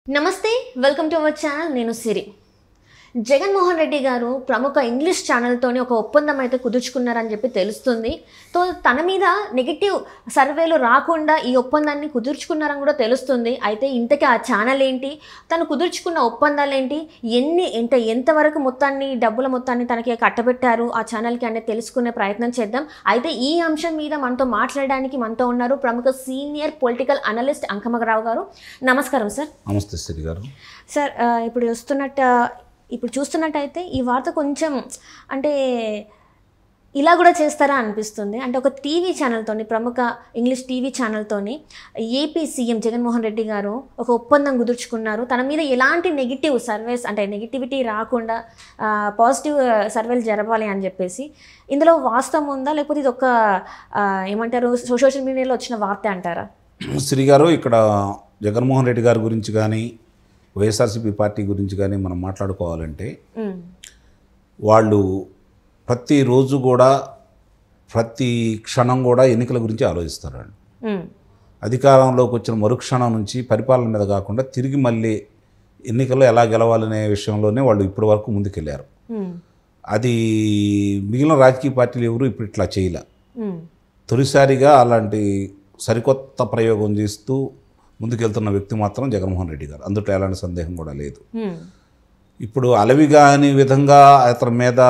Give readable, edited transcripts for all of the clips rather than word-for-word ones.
నమస్తే welcome to our channel నేను సిరి జగన్మోహన్ రెడ్డి గారు ప్రముఖ ఇంగ్లీష్ ఛానల్తోని ఒక ఒప్పందం అయితే కుదుర్చుకున్నారని చెప్పి తెలుస్తుంది. సో తన మీద నెగిటివ్ సర్వేలు రాకుండా ఈ ఒప్పందాన్ని కుదుర్చుకున్నారని కూడా తెలుస్తుంది. అయితే ఇంతకీ ఆ ఛానల్ ఏంటి, తను కుదుర్చుకున్న ఒప్పందాలు ఏంటి, ఎంతవరకు డబ్బుల మొత్తాన్ని తనకి కట్టబెట్టారు ఆ ఛానల్కి అనేది తెలుసుకునే ప్రయత్నం చేద్దాం. అయితే ఈ అంశం మీద మనతో మాట్లాడడానికి మనతో ఉన్నారు ప్రముఖ సీనియర్ పొలిటికల్ అనలిస్ట్ అంకమ్మరావు గారు. నమస్కారం సార్. నమస్తే శ్రీ గారు. సార్ ఇప్పుడు చూస్తున్నట్టయితే ఈ వార్త కొంచెం అంటే ఇలా కూడా చేస్తారా అనిపిస్తుంది. అంటే ఒక టీవీ ఛానల్తోని, ప్రముఖ ఇంగ్లీష్ టీవీ ఛానల్తోని ఏపీ సీఎం జగన్మోహన్ రెడ్డి గారు ఒక ఒప్పందం కుదుర్చుకున్నారు. తన మీద ఎలాంటి నెగిటివ్ సర్వేస్ అంటే నెగిటివిటీ రాకుండా పాజిటివ్ సర్వేలు జరపాలి అని చెప్పేసి. ఇందులో వాస్తవం ఉందా, లేకపోతే ఇది ఒక ఏమంటారు సోషల్ మీడియాలో వచ్చిన వార్త అంటారా? శ్రీ గారు, ఇక్కడ జగన్మోహన్ రెడ్డి గారి గురించి కానీ వైఎస్ఆర్సీపీ పార్టీ గురించి కానీ మనం మాట్లాడుకోవాలంటే వాళ్ళు ప్రతిరోజు కూడా ప్రతి క్షణం కూడా ఎన్నికల గురించి ఆలోచిస్తారు. అధికారంలోకి వచ్చిన మరుక్షణం నుంచి పరిపాలన మీద కాకుండా తిరిగి మళ్ళీ ఎన్నికల్లో ఎలా గెలవాలనే విషయంలోనే వాళ్ళు ఇప్పటి వరకు ముందుకెళ్ళారు. అది మిగిలిన రాజకీయ పార్టీలు ఎవరు ఇప్పుడు ఇట్లా చేయలే. తొలిసారిగా అలాంటి సరికొత్త ప్రయోగం చేస్తూ ముందుకెళ్తున్న వ్యక్తి మాత్రం జగన్మోహన్ రెడ్డి గారు. అందులో ఎలాంటి సందేహం కూడా లేదు. ఇప్పుడు అలవిగాని విధంగా అతని మీద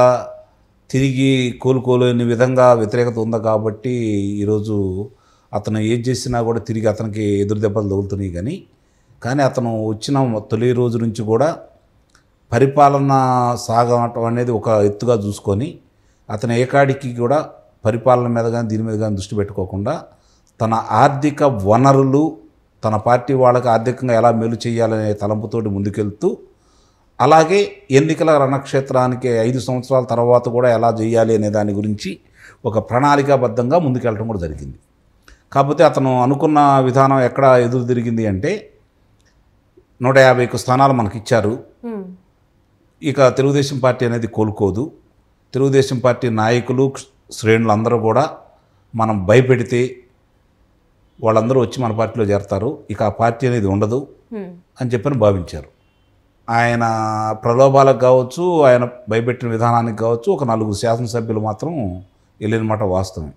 తిరిగి కోలుకోలేని విధంగా వ్యతిరేకత ఉంది కాబట్టి ఈరోజు అతను ఏది చేసినా కూడా తిరిగి అతనికి ఎదురు దెబ్బలు తగులుతున్నాయి. కానీ అతను వచ్చిన తొలి రోజు నుంచి కూడా పరిపాలన సాగటం అనేది ఒక ఎత్తుగా చూసుకొని అతను ఏకాడికి కూడా పరిపాలన మీద కానీ దీని మీద కానీ దృష్టి పెట్టుకోకుండా తన ఆర్థిక వనరులు, తన పార్టీ వాళ్ళకి ఆర్థికంగా ఎలా మేలు చేయాలనే తలంపుతోటి ముందుకెళ్తూ, అలాగే ఎన్నికల రణక్షేత్రానికి 5 సంవత్సరాల తర్వాత కూడా ఎలా చేయాలి అనే దాని గురించి ఒక ప్రణాళికాబద్ధంగా ముందుకెళ్ళడం కూడా జరిగింది. కాకపోతే అతను అనుకున్న విధానం ఎక్కడ ఎదురు తిరిగింది అంటే 150 స్థానాలు మనకిచ్చారు. ఇక తెలుగుదేశం పార్టీ అనేది కోలుకోదు. తెలుగుదేశం పార్టీ నాయకులు, శ్రేణులు అందరూ కూడా మనం భయపెడితే వాళ్ళందరూ వచ్చి మన పార్టీలో చేరతారు, ఇక ఆ పార్టీ అనేది ఉండదు అని చెప్పని భావించారు. ఆయన ప్రలోభాలకు కావచ్చు, ఆయన భయపెట్టిన విధానానికి కావచ్చు, ఒక 4 శాసనసభ్యులు మాత్రం వెళ్ళిన మాట వాస్తవమే.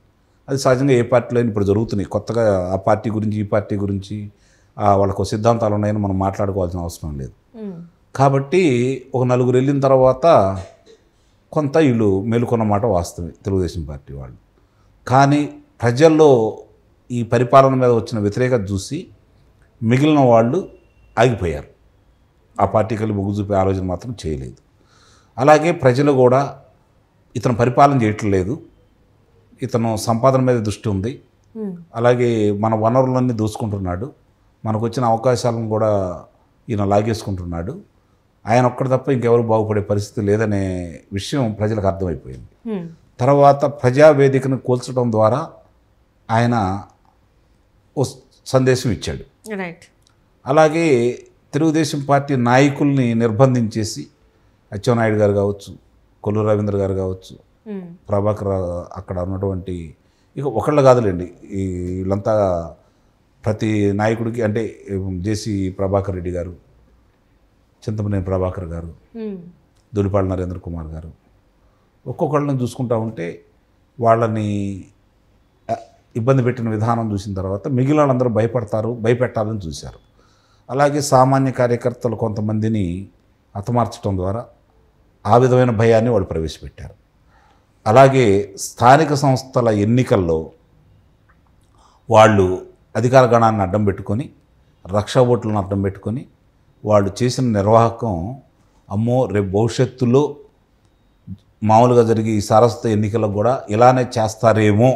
అది సహజంగా ఏ పార్టీలో ఇప్పుడు జరుగుతున్నాయి. కొత్తగా ఆ పార్టీ గురించి ఈ పార్టీ గురించి వాళ్ళకు సిద్ధాంతాలు ఉన్నాయని మనం మాట్లాడుకోవాల్సిన అవసరం లేదు. కాబట్టి ఒక 4 వెళ్ళిన తర్వాత కొంత వీళ్ళు మేలుకొన్న మాట వాస్తవమే తెలుగుదేశం పార్టీ వాళ్ళు. కానీ ప్రజల్లో ఈ పరిపాలన మీద వచ్చిన వ్యతిరేకత చూసి మిగిలిన వాళ్ళు ఆగిపోయారు. ఆ పార్టీకి మొగ్గు చూపే ఆలోచన మాత్రం చేయలేదు. అలాగే ప్రజలు కూడా ఇతను పరిపాలన చేయట్లేదు, ఇతను సంపాదన మీద దృష్టి ఉంది, అలాగే మన వనరులన్నీ దోచుకుంటున్నాడు, మనకు వచ్చిన అవకాశాలను కూడా ఈయన లాగేసుకుంటున్నాడు, ఆయన ఒక్కడు తప్ప ఇంకెవరు బాగుపడే పరిస్థితి లేదనే విషయం ప్రజలకు అర్థమైపోయింది. తర్వాత ప్రజావేదికను కూల్చడం ద్వారా ఆయన ఓ సందేశం ఇచ్చాడు. అలాగే తెలుగుదేశం పార్టీ నాయకుల్ని నిర్బంధించేసి అచ్చెన్నాయుడు గారు కావచ్చు, కొల్లు రవీంద్ర గారు కావచ్చు, ప్రభాకర్ అక్కడ ఉన్నటువంటి ఇక ఒకళ్ళు కాదులేండి, వీళ్ళంతా ప్రతి నాయకుడికి అంటే జేసీ ప్రభాకర్ రెడ్డి గారు, చింతమనేని ప్రభాకర్ గారు, దులిపాళ్ళ నరేంద్ర కుమార్ గారు, ఒక్కొక్కళ్ళని చూసుకుంటా ఉంటే వాళ్ళని ఇబ్బంది పెట్టిన విధానం చూసిన తర్వాత మిగిలిన వాళ్ళందరూ భయపెట్టాలని చూశారు. అలాగే సామాన్య కార్యకర్తలు కొంతమందిని హతమార్చడం ద్వారా ఆ విధమైన భయాన్ని వాళ్ళు ప్రవేశపెట్టారు. అలాగే స్థానిక సంస్థల ఎన్నికల్లో వాళ్ళు అధికార గణాన్ని అడ్డం పెట్టుకొని, రక్షా ఓట్లను అడ్డం పెట్టుకొని వాళ్ళు చేసిన నిర్వాహకం అమ్మో రేపు భవిష్యత్తులో మామూలుగా జరిగే ఈ సారస్వత ఎన్నికలకు కూడా ఇలానే చేస్తారేమో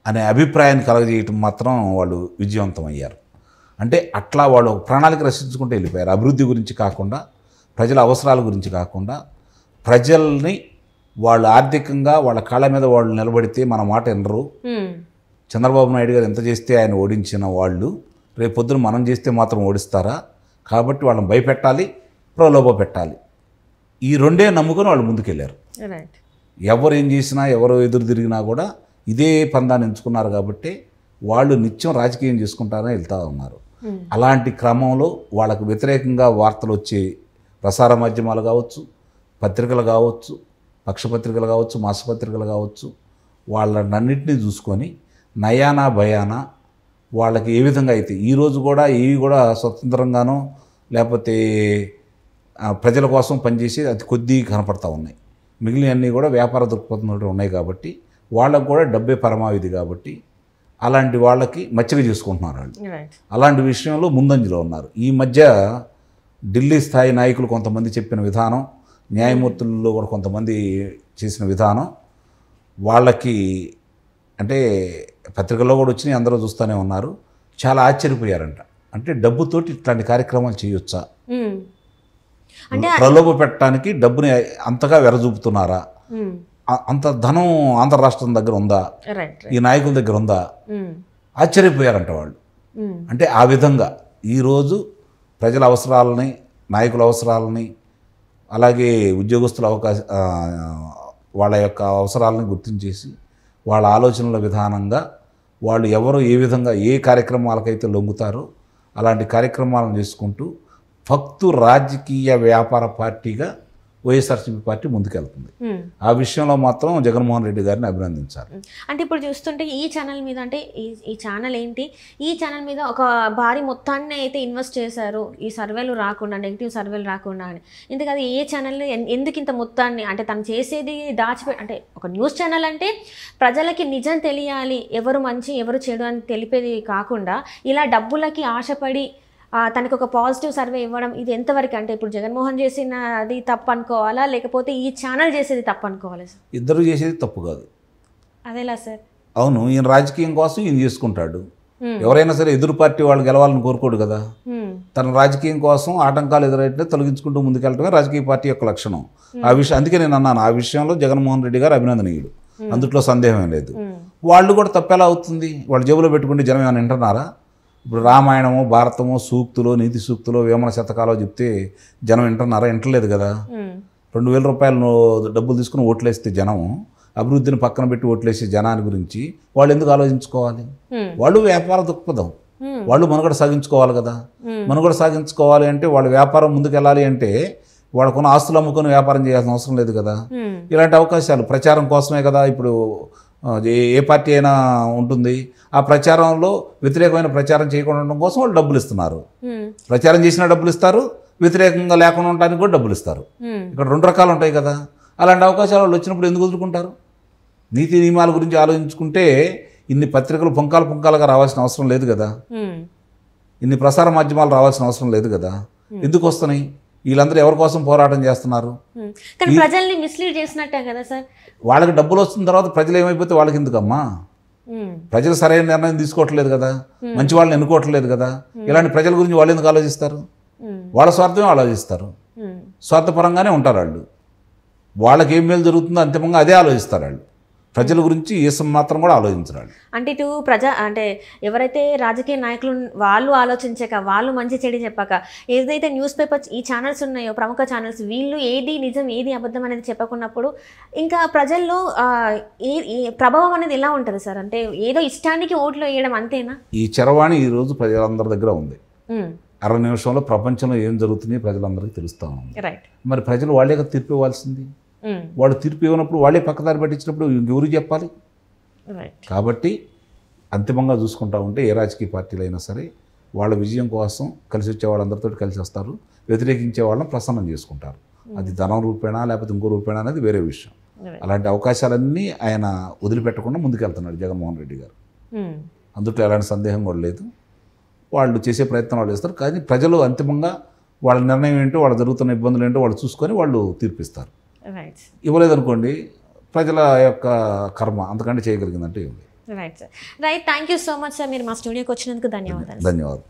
అనే అభిప్రాయాన్ని కలగజేయటం మాత్రం వాళ్ళు విజయవంతం అయ్యారు. అంటే అట్లా వాళ్ళు ప్రణాళిక రచించుకుంటూ వెళ్ళిపోయారు. అభివృద్ధి గురించి కాకుండా, ప్రజల అవసరాల గురించి కాకుండా, ప్రజల్ని వాళ్ళు ఆర్థికంగా వాళ్ళ కాళ్ళ మీద వాళ్ళు నిలబడితే మన మాట వినరు. చంద్రబాబు నాయుడు గారు ఎంత చేస్తే ఆయన ఓడించిన వాళ్ళు రేపు పొద్దున మనం చేస్తే మాత్రం ఓడిస్తారా, కాబట్టి వాళ్ళని భయపెట్టాలి, ప్రలోభ పెట్టాలి, ఈ రెండే నమ్ముకొని వాళ్ళు ముందుకెళ్ళారు. ఎవరు ఏం చేసినా, ఎవరు ఎదురు తిరిగినా కూడా ఇదే పందాన్ని ఎంచుకున్నారు. కాబట్టి వాళ్ళు నిత్యం రాజకీయం చేసుకుంటారని వెళ్తూ ఉన్నారు. అలాంటి క్రమంలో వాళ్ళకు వ్యతిరేకంగా వార్తలు వచ్చే ప్రసార మాధ్యమాలు కావచ్చు, పత్రికలు కావచ్చు, పక్షపత్రికలు కావచ్చు, మాసపత్రికలు కావచ్చు, వాళ్ళన్నింటినీ చూసుకొని నయానా భయానా వాళ్ళకి ఏ విధంగా అయితే ఈరోజు కూడా ఇవి కూడా స్వతంత్రంగానో లేకపోతే ప్రజల కోసం పనిచేసి అతి కొద్ది కనపడతా ఉన్నాయి. మిగిలినవన్నీ కూడా వ్యాపార దృక్పథంలో ఉన్నాయి కాబట్టి వాళ్ళకు కూడా డబ్బే పరమావిధి కాబట్టి అలాంటి వాళ్ళకి మచ్చిక చేసుకుంటున్నారు వాళ్ళు. అలాంటి విషయంలో ముందంజలో ఉన్నారు. ఈ మధ్య ఢిల్లీ స్థాయి నాయకులు కొంతమంది చెప్పిన విధానం, న్యాయమూర్తుల్లో కూడా కొంతమంది చేసిన విధానం వాళ్ళకి అంటే పత్రికల్లో కూడా వచ్చినాయి, అందరూ చూస్తూనే ఉన్నారు, చాలా ఆశ్చర్యపోయారంట. అంటే డబ్బుతోటి ఇట్లాంటి కార్యక్రమాలు చేయొచ్చా, అంటే ప్రలోభ పెట్టడానికి డబ్బుని అంతగా వెరజూపుతున్నారా, అంత ధనం ఆంధ్ర రాష్ట్రం దగ్గర ఉందా, ఈ నాయకుల దగ్గర ఉందా, ఆశ్చర్యపోయారంట వాళ్ళు. అంటే ఆ విధంగా ఈరోజు ప్రజల అవసరాలని, నాయకుల అవసరాలని, అలాగే ఉద్యోగస్తుల వాళ్ళ యొక్క అవసరాలను గుర్తించేసి వాళ్ళ ఆలోచనల విధానంగా వాళ్ళు ఎవరు ఏ విధంగా ఏ కార్యక్రమాలకైతే లొంగుతారో అలాంటి కార్యక్రమాలను చేసుకుంటూ ఫక్తు రాజకీయ వ్యాపార పార్టీగా వైఎస్ఆర్సీపీ పార్టీ ముందుకెళ్తుంది. ఆ విషయంలో మాత్రం జగన్మోహన్ రెడ్డి గారిని అభినందించాలి. అంటే ఇప్పుడు చూస్తుంటే ఈ ఛానల్ మీద అంటే ఈ ఛానల్ ఏంటి, ఈ ఛానల్ మీద ఒక భారీ మొత్తాన్ని అయితే ఇన్వెస్ట్ చేశారు ఈ సర్వేలు రాకుండా, నెగిటివ్ సర్వేలు రాకుండా అని. ఇంతకది ఏ ఛానల్ ఎందుకు ఇంత మొత్తాన్ని అంటే తను చేసేది అంటే ఒక న్యూస్ ఛానల్ అంటే ప్రజలకి నిజం తెలియాలి, ఎవరు మంచి ఎవరు చెడు అని తెలిపేది కాకుండా ఇలా డబ్బులకి ఆశపడి తనకు ఒక పాజిటివ్ సర్వే ఇవ్వడం ఇది ఎంతవరకు అంటే ఇప్పుడు జగన్మోహన్ చేసిన అది తప్పు అనుకోవాలా, లేకపోతే ఈ ఛానల్ చేసేది తప్పు అనుకోవాలా సార్? ఇద్దరు చేసేది తప్పు కాదు. అదేలా సార్? అవును, ఈయన రాజకీయం కోసం ఈయన చేసుకుంటాడు. ఎవరైనా సరే ఎదురు పార్టీ వాళ్ళు గెలవాలని కోరుకోడు కదా. తన రాజకీయం కోసం ఆటంకాలు ఎదురైతే తొలగించుకుంటూ ముందుకెళ్ళటమే రాజకీయ పార్టీ యొక్క లక్షణం. ఆ విషయం అందుకే నేను అన్నాను, ఆ విషయంలో జగన్మోహన్ రెడ్డి గారు అభినందనీయుడు, అందుట్లో సందేహం లేదు. వాళ్ళు కూడా తప్పెలా అవుతుంది? వాళ్ళు జేబులో పెట్టుకుంటే జనం ఏమైనా వింటున్నారా? ఇప్పుడు రామాయణము, భారతము, సూక్తులు, నీతి సూక్తులు, వేమన శతకాలు చెప్తే జనం వింటున్నారా? వింటలేదు కదా. 2000 రూపాయలు డబ్బులు తీసుకుని ఓట్లేస్తే జనము, అభివృద్ధిని పక్కన పెట్టి ఓట్లేసే జనాన్ని గురించి వాళ్ళు ఎందుకు ఆలోచించుకోవాలి? వాళ్ళు వ్యాపార దృక్పథం, వాళ్ళు మనుగడ సాగించుకోవాలి కదా. మనుగడ సాగించుకోవాలి అంటే వాళ్ళ వ్యాపారం ముందుకు వెళ్ళాలి అంటే వాళ్ళకున్న ఆస్తులు అమ్ముకొని వ్యాపారం చేయాల్సిన అవసరం లేదు కదా. ఇలాంటి అవకాశాలు ప్రచారం కోసమే కదా ఇప్పుడు ఏ పార్టీ అయినా ఉంటుంది. ఆ ప్రచారంలో వ్యతిరేకమైన ప్రచారం చేయకుండా ఉండడం కోసం వాళ్ళు డబ్బులు ఇస్తున్నారు. ప్రచారం చేసినా డబ్బులు ఇస్తారు, వ్యతిరేకంగా లేకుండా ఉండడానికి కూడా డబ్బులు ఇస్తారు. ఇక్కడ 2 రకాలు ఉంటాయి కదా. అలాంటి అవకాశాలు వాళ్ళు వచ్చినప్పుడు ఎందుకు వదులుకుంటారు? నీతి నియమాల గురించి ఆలోచించుకుంటే ఇన్ని పత్రికలు పుంకాలుగా రావాల్సిన అవసరం లేదు కదా, ఇన్ని ప్రసార మాధ్యమాలు రావాల్సిన అవసరం లేదు కదా. ఎందుకు వస్తున్నాయి? వీళ్ళందరూ ఎవరి కోసం పోరాటం చేస్తున్నారు? కానీ ప్రజల్ని మిస్లీడ్ చేసినట్టే కదా సార్. వాళ్ళకి డబ్బులు వస్తున్న తర్వాత ప్రజలు ఏమైపోతే వాళ్ళకి ఎందుకమ్మా? ప్రజలు సరైన నిర్ణయం తీసుకోవట్లేదు కదా, మంచి వాళ్ళని ఎన్నుకోవట్లేదు కదా. ఇలాంటి ప్రజల గురించి వాళ్ళు ఎందుకు ఆలోచిస్తారు? వాళ్ళ స్వార్థమే ఆలోచిస్తారు, స్వార్థపరంగానే ఉంటారు వాళ్ళు. వాళ్ళకి ఏం మేలు జరుగుతుందో అంతిమంగా అదే ఆలోచిస్తారు వాళ్ళు. ప్రజల గురించి ఏ మాత్రం కూడా ఆలోచించరాడు. అంటే ఇటు అంటే ఎవరైతే రాజకీయ నాయకులు వాళ్ళు ఆలోచించాక, వాళ్ళు మంచి చెడు చెప్పాక, ఏదైతే న్యూస్ పేపర్స్ ఈ ఛానల్స్ ఉన్నాయో ప్రముఖ ఛానల్స్, వీళ్ళు ఏది నిజం ఏది అబద్ధం అనేది చెప్పకున్నప్పుడు ఇంకా ప్రజల్లో ప్రభావం అనేది ఎలా ఉంటుంది సార్? అంటే ఏదో ఇష్టానికి ఓట్లు వేయడం అంతేనా? ఈ చరవాణి ఈరోజు ప్రజలందరి దగ్గర ఉంది. 60 నిమిషంలో ప్రపంచంలో ఏం జరుగుతుంది ప్రజలందరికీ తెలుస్తూ ఉంది. రైట్. మరి ప్రజలు వాళ్ళే కదా తీర్పు ఇవ్వాల్సింది. వాళ్ళు తీర్పు ఇవ్వనప్పుడు, వాళ్ళే పక్కదారి పట్టించినప్పుడు ఎవరికి చెప్పాలి? కాబట్టి అంతిమంగా చూసుకుంటా ఉంటే ఏ రాజకీయ పార్టీలు అయినా సరే వాళ్ళ విజయం కోసం కలిసి వచ్చే వాళ్ళందరితో కలిసి వస్తారు, వ్యతిరేకించే వాళ్ళని ప్రసన్నం చేసుకుంటారు. అది ధనం రూపేణా లేకపోతే ఇంకో రూపేణా అనేది వేరే విషయం. అలాంటి అవకాశాలన్నీ ఆయన వదిలిపెట్టకుండా ముందుకెళ్తున్నాడు జగన్మోహన్ రెడ్డి గారు. అందుట్లో ఎలాంటి సందేహం కూడా లేదు. వాళ్ళు చేసే ప్రయత్నం వాళ్ళు చేస్తారు. కానీ ప్రజలు అంతిమంగా వాళ్ళ నిర్ణయం ఏంటో, వాళ్ళ జరుగుతున్న ఇబ్బందులు ఏంటో వాళ్ళు చూసుకొని వాళ్ళు తీర్పిస్తారు. ఇవ్వలేదనుకోండి ప్రజల యొక్క కర్మ, అంతకంటే చేయగలిగిందంటే ఏమి లేదు. Right sir. Right. Thank you so much sir, మీరు మా స్టూడియోకి వచ్చినందుకు ధన్యవాదాలు.